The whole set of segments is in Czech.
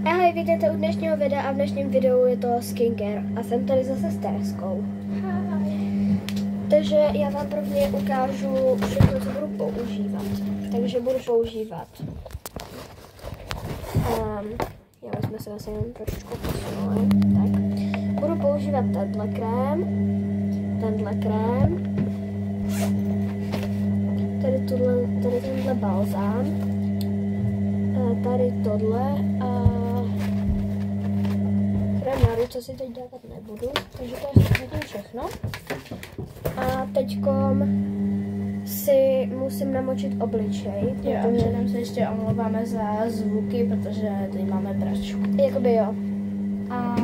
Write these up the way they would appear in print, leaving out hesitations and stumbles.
Ahoj, vítejte u dnešního videa a v dnešním videu je to skincare a jsem tady zase s Tereskou. Takže já vám prvně ukážu všechno, co budu používat. Takže budu používat. Já jsme se vlastně jenom trošičku posunuli. Tak. Budu používat tenhle krém, tady tenhle balzám, tady tohle a krém na ruce si teď dávat nebudu, takže to je zatím všechno. A teďkom si musím namočit obličej. Jo, a předem se ještě omlouváme za zvuky, protože tady máme pračku. Jakoby jo. A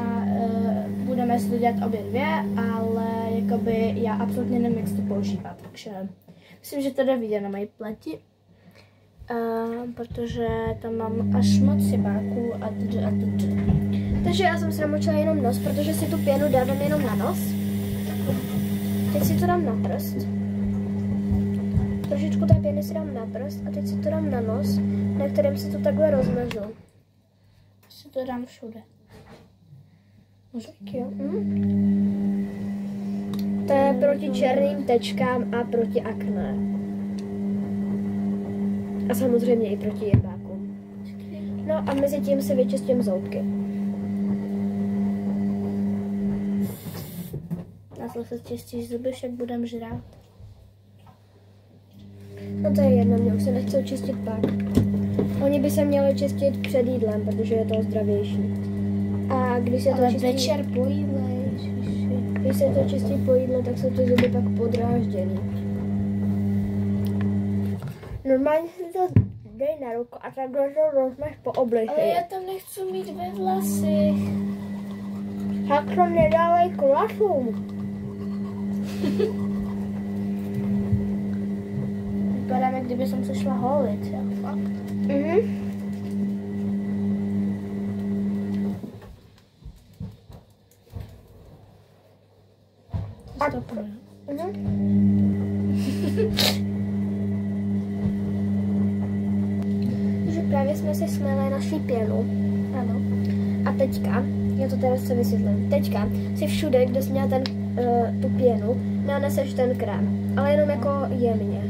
budeme si to dělat obě dvě, ale jakoby já absolutně nevím, jak se to používat, takže myslím, že to jde vidět na mojí pleti. Protože tam mám až moc sebáků a teď. Takže já jsem si namočila jenom nos, protože si tu pěnu dávám jenom na nos. Teď si to dám na prst. Trošičku té pěny si dám na prst a teď si to dám na nos, na kterém si to takhle rozmažu. Si to dám všude. Tak jo. To je proti černým tečkám a proti akné. A samozřejmě i proti jebákům. No a mezi tím si vyčistím zoubky. Na se čistíš zuby, však budem žrát. No to je jedno, mě už se nechcou čistit pak. Oni by se měli čistit před jídlem, protože je to zdravější. A když se to čistí večer po jídle, když se to čistí po jídle, tak jsou ty zuby pak podrážděný. Normálně si to dej na ruku a takhle to rozmeš po obličeji. Ale já tam nechci mít ve vlasy. Tak to nedávej k vlasům. Vypadám, jak kdyby jsem se šla holit, jo, fakt. Takže právě jsme si směli naši pěnu. Ano. A teďka, já to teraz se vysvětlím, teďka si všude, kde jsi měla tu pěnu, naneseš ten krém, ale jenom jako jemně.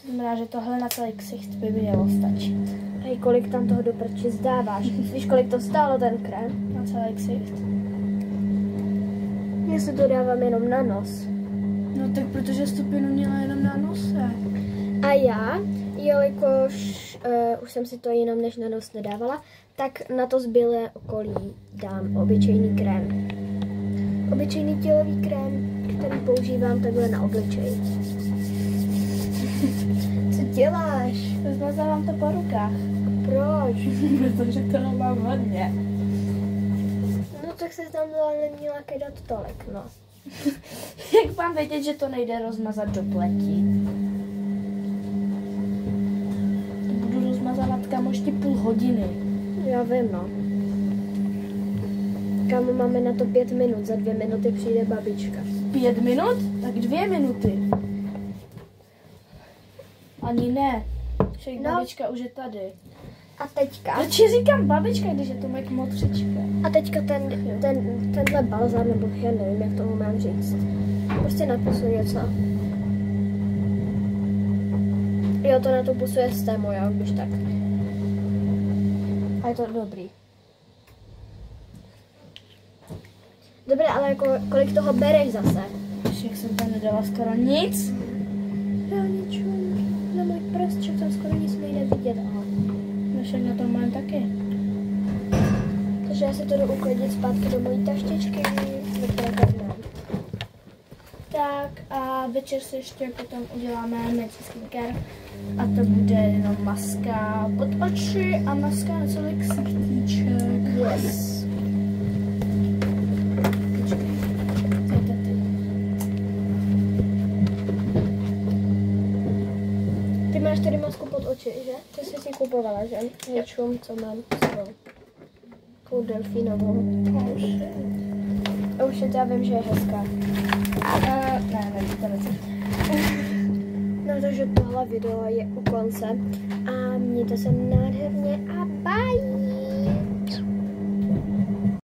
To znamená, že tohle na celý ksicht by mělo stačit. Hej, kolik tam toho do prči zdáváš? Víš, kolik to stálo ten krém? Na celý ksicht. Já si to dávám jenom na nos. No tak protože jsi tu pěnu měla jenom na nose. A já, jelikož už jsem si to jenom než na nos nedávala, tak na to zbylé okolí dám obyčejný krém. Obyčejný tělový krém, který používám takhle na obličej. Co děláš? Rozmazávám to po rukách. Proč? Protože toho mám hodně. No tak se tam neměla kedat tolik, no. Jak mám vědět, že to nejde rozmazat do pleti? To budu rozmazávat kam ještě půl hodiny. Já vím, no. Kámo, máme na to 5 minut, za 2 minuty přijde babička. 5 minut? Tak 2 minuty. Ani ne. Však babička už je tady. A teďka? Proč říkám babička, když je to moje kmotřička? A teďka tenhle balzám, nebo já nevím, jak tomu mám říct. Prostě na pusu něco. Jo, to na tu pusu je stémo, já už tak. A je to dobrý. Dobré, ale jako, kolik toho bereš zase? Však jsem tam nedala skoro nic. Já ničemu. Na můj prst, že tam skoro nic nejde vidět, ale. No však na tom mám taky. Takže já si to jdu uklidit zpátky do mojí taštičky, ve které tady mám. Tak a večer si ještě potom uděláme menší skincare. A to bude jenom maska pod oči a maska na celý ksichtíček. Yes. Ty máš tady masku pod oči, že? Ty jsi si kupovala, že? Něčum, co mám s sebou. Takovou delfínovou. Už já vím, že je hezká. Ne, to nechci. No takže tohle video je u konce a mějte se nádherně a bye!